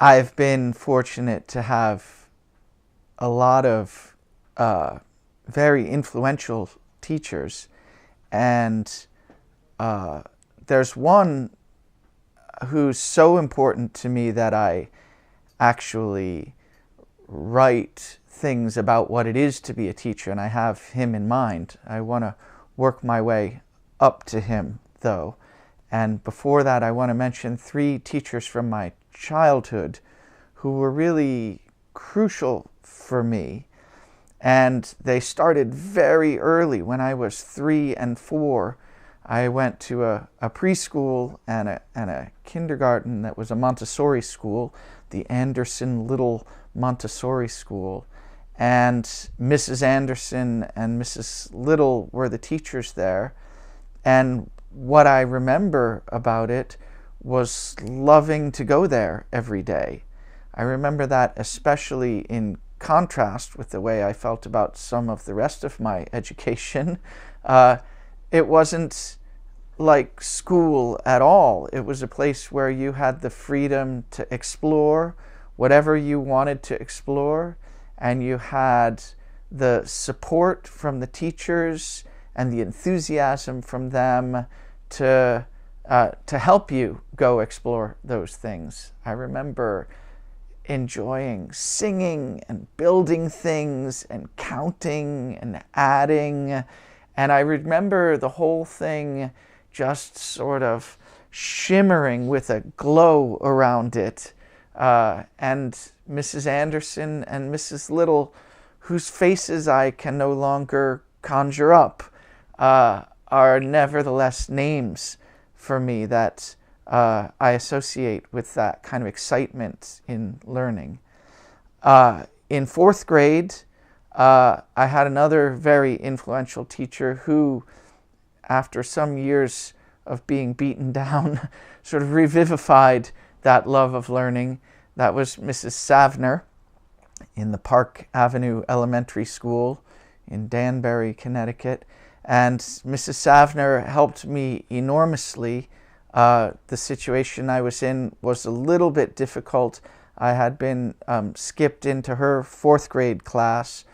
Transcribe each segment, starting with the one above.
I've been fortunate to have a lot of very influential teachers, and there's one who's so important to me that I actually write things about what it is to be a teacher, and I have him in mind. I want to work my way up to him, though. And before that, I want to mention 3 teachers from my childhood who were really crucial for me. And they started very early. When I was 3 and 4, I went to a preschool and a kindergarten that was a Montessori school, the Anderson Little Montessori School. And Mrs. Anderson and Mrs. Little were the teachers there. And what I remember about it was loving to go there every day. I remember that especially in contrast with the way I felt about some of the rest of my education. It wasn't like school at all. It was a place where you had the freedom to explore whatever you wanted to explore, and you had the support from the teachers and the enthusiasm from them to help you go explore those things. I remember enjoying singing and building things and counting and adding, and I remember the whole thing just sort of shimmering with a glow around it. And Mrs. Anderson and Mrs. Little, whose faces I can no longer conjure up, are nevertheless names for me that I associate with that kind of excitement in learning. In 4th grade, I had another very influential teacher who, after some years of being beaten down, sort of revivified that love of learning. That was Mrs. Savner in the Park Avenue Elementary School in Danbury, Connecticut. And Mrs. Savner helped me enormously. The situation I was in was a little bit difficult. I had been skipped into her 4th grade class,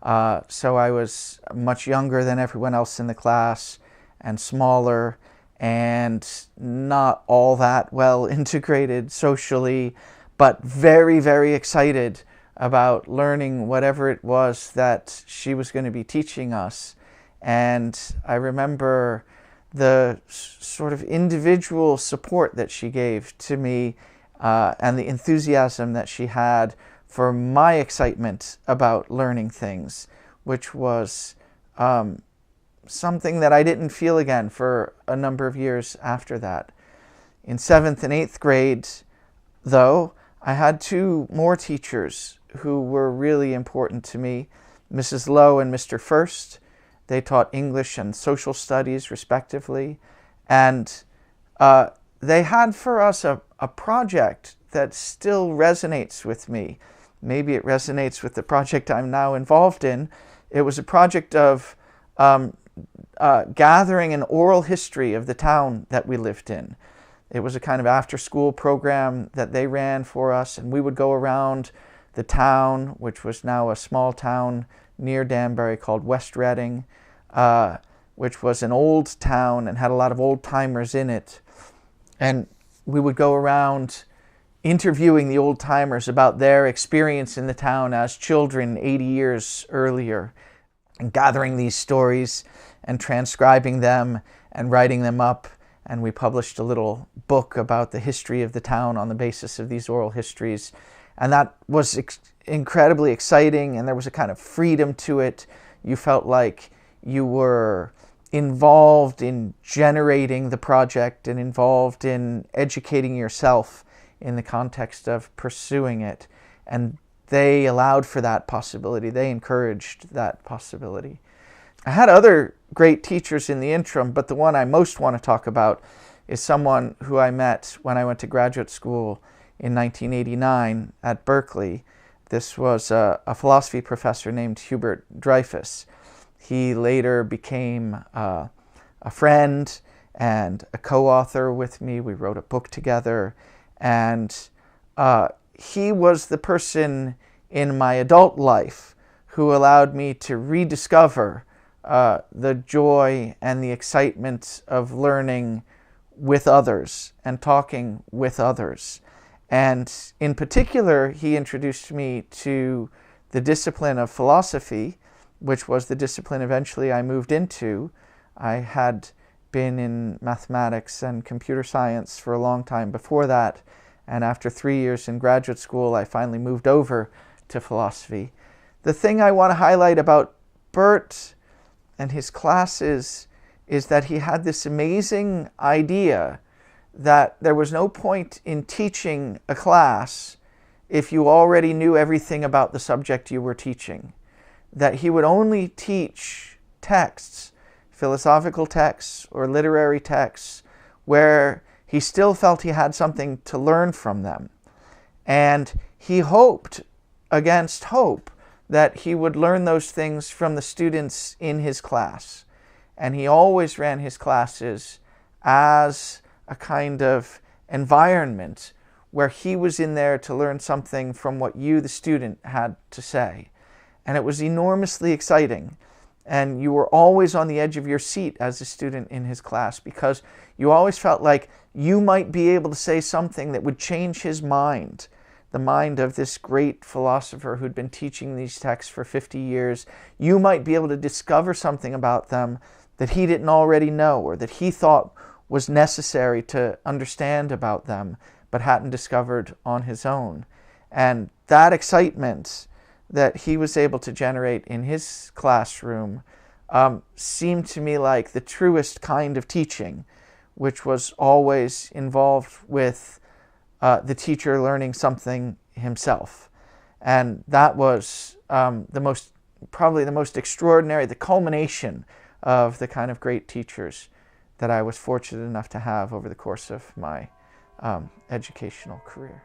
so I was much younger than everyone else in the class and smaller and not all that well integrated socially, but very, very excited about learning whatever it was that she was going to be teaching us. And I remember the sort of individual support that she gave to me and the enthusiasm that she had for my excitement about learning things, which was something that I didn't feel again for a number of years after that. In 7th and 8th grade, though, I had 2 more teachers who were really important to me, Mrs. Lowe and Mr. First. They taught English and social studies, respectively. And they had for us a project that still resonates with me. Maybe it resonates with the project I'm now involved in. It was a project of gathering an oral history of the town that we lived in. It was a kind of after-school program that they ran for us, and we would go around the town, which was now a small town near Danbury called West Reading, which was an old town and had a lot of old-timers in it. And we would go around interviewing the old-timers about their experience in the town as children 80 years earlier, and gathering these stories and transcribing them and writing them up. And we published a little book about the history of the town on the basis of these oral histories. And that was incredibly exciting, and there was a kind of freedom to it. You felt like you were involved in generating the project and involved in educating yourself in the context of pursuing it. And they allowed for that possibility. They encouraged that possibility. I had other great teachers in the interim, but the one I most want to talk about is someone who I met when I went to graduate school in 1989 at Berkeley. This was a philosophy professor named Hubert Dreyfus. He later became a friend and a co-author with me. We wrote a book together, and he was the person in my adult life who allowed me to rediscover the joy and the excitement of learning with others and talking with others. And in particular, he introduced me to the discipline of philosophy, which was the discipline eventually I moved into. I had been in mathematics and computer science for a long time before that, and after 3 years in graduate school, I finally moved over to philosophy. The thing I want to highlight about Bert and his classes is that he had this amazing idea that there was no point in teaching a class if you already knew everything about the subject you were teaching. That he would only teach texts, philosophical texts or literary texts, where he still felt he had something to learn from them. And he hoped, against hope, that he would learn those things from the students in his class. And he always ran his classes as a kind of environment where he was in there to learn something from what you, the student, had to say. And it was enormously exciting. And you were always on the edge of your seat as a student in his class, because you always felt like you might be able to say something that would change his mind, the mind of this great philosopher who'd been teaching these texts for 50 years. You might be able to discover something about them that he didn't already know, or that he thought was necessary to understand about them, but hadn't discovered on his own. And that excitement that he was able to generate in his classroom seemed to me like the truest kind of teaching, which was always involved with the teacher learning something himself. And that was probably the most extraordinary, the culmination of the kind of great teachers that I was fortunate enough to have over the course of my educational career.